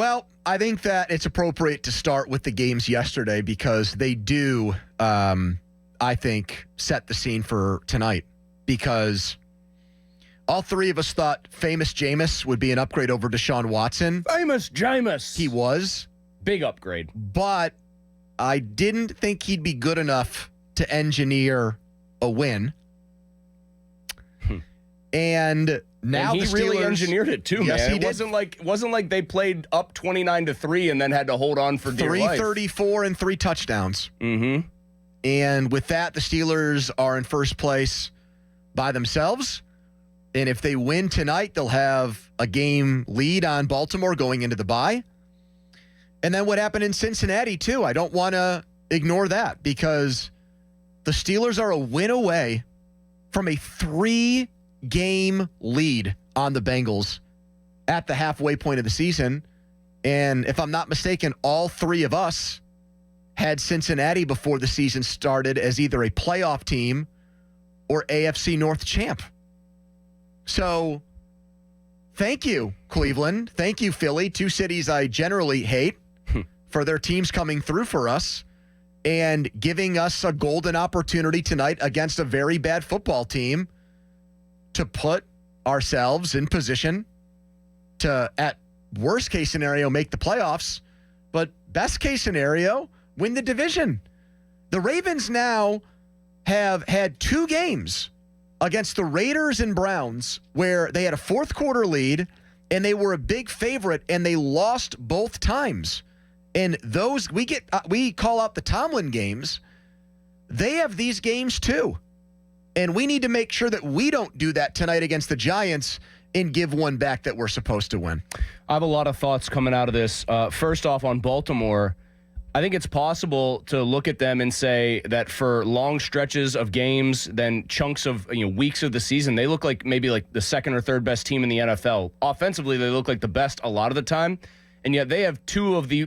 Well, I think that it's appropriate to start with the games yesterday because they do, I think, set the scene for tonight. Because all three of us thought famous Jameis would be an upgrade over Deshaun Watson. Famous Jameis. He was. Big upgrade. But I didn't think he'd be good enough to engineer a win. And now he really engineered it too, yes, man. He it did. wasn't like they played up 29-3 and then had to hold on for dear life. 334 and 3 touchdowns. Mm-hmm. And with that, the Steelers are in first place by themselves. And if they win tonight, they'll have a game lead on Baltimore going into the bye. And then what happened in Cincinnati, too. I don't want to ignore that because the Steelers are a win away from a 3-game lead on the Bengals at the halfway point of the season. And if I'm not mistaken, all three of us had Cincinnati before the season started as either a playoff team or AFC North champ. So thank you, Cleveland. Thank you, Philly. Two cities I generally hate for their teams coming through for us and giving us a golden opportunity tonight against a very bad football team to put ourselves in position to, at worst case scenario, make the playoffs, but best case scenario, win the division. The Ravens now have had 2 games against the Raiders and Browns where they had a fourth quarter lead and they were a big favorite and they lost both times. And those we call out the Tomlin games. They have these games too. And we need to make sure that we don't do that tonight against the Giants and give one back that we're supposed to win. I have a lot of thoughts coming out of this. First off, on Baltimore, I think it's possible to look at them and say that for long stretches of games, then chunks of weeks of the season, they look like maybe like the second or third best team in the NFL. Offensively, they look like the best a lot of the time, and yet they have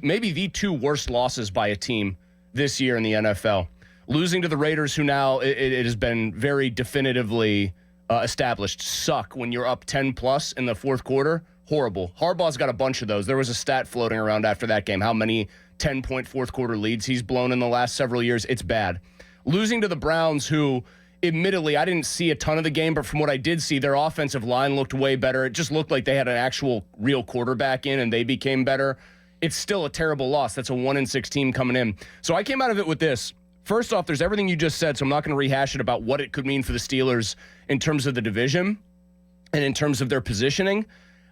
maybe the 2 worst losses by a team this year in the NFL. Losing to the Raiders, who now it has been very definitively established suck when you're up 10+ in the fourth quarter. Horrible. Harbaugh's got a bunch of those. There was a stat floating around after that game, how many 10-point fourth quarter leads he's blown in the last several years. It's bad. Losing to the Browns, who admittedly I didn't see a ton of the game, but from what I did see, their offensive line looked way better. It just looked like they had an actual real quarterback in and they became better. It's still a terrible loss. That's a 1-6 team coming in. So I came out of it with this. First off, there's everything you just said, so I'm not going to rehash it about what it could mean for the Steelers in terms of the division and in terms of their positioning.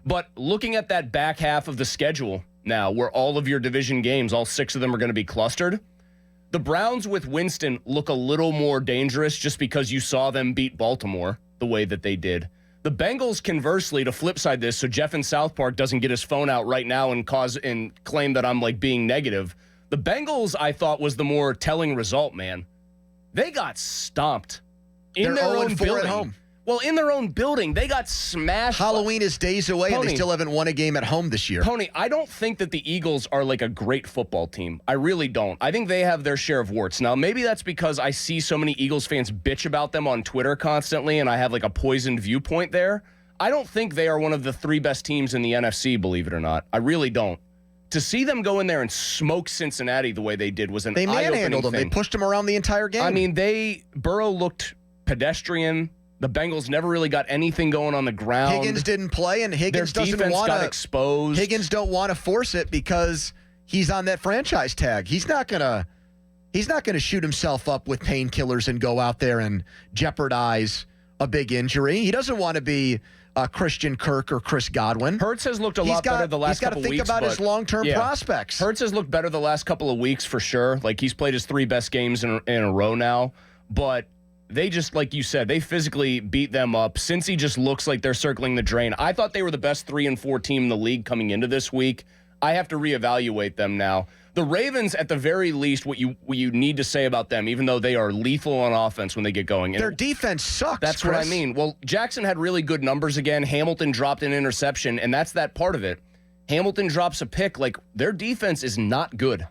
But looking at that back half of the schedule now, where all of your division games, all 6 of them are going to be clustered, the Browns with Winston look a little more dangerous just because you saw them beat Baltimore the way that they did. The Bengals, conversely, to flip side this, so Jeff in South Park doesn't get his phone out right now and claim that I'm like being negative. The Bengals, I thought, was the more telling result, man. They got stomped in their own building. At home. Well, in their own building, they got smashed. Halloween is days away, and they still haven't won a game at home this year. Pony, I don't think that the Eagles are like a great football team. I really don't. I think they have their share of warts. Now, maybe that's because I see so many Eagles fans bitch about them on Twitter constantly, and I have like a poisoned viewpoint there. I don't think they are one of the 3 best teams in the NFC, believe it or not. I really don't. To see them go in there and smoke Cincinnati the way they did was an eye-opening thing. They manhandled them. They pushed them around the entire game. I mean, Burrow looked pedestrian. The Bengals never really got anything going on the ground. Higgins didn't play, and Higgins Their defense got exposed. Higgins don't want to force it because he's on that franchise tag. He's not gonna shoot himself up with painkillers and go out there and jeopardize a big injury. He doesn't want to be Christian Kirk or Chris Godwin. Hurts has looked a lot better the last couple of weeks. He's got to think about his long-term prospects. Hurts has looked better the last couple of weeks for sure. Like he's played his 3 best games in a row now. But they just, like you said, they physically beat them up. Cincy just looks like they're circling the drain. I thought they were the best 3-4 team in the league coming into this week. I have to reevaluate them now. The Ravens, at the very least, what you need to say about them, even though they are lethal on offense when they get going. Their defense sucks, That's Chris. what I mean. Well, Jackson had really good numbers again. Hamilton dropped an interception, and that's that part of it. Hamilton drops a pick. Like, their defense is not good.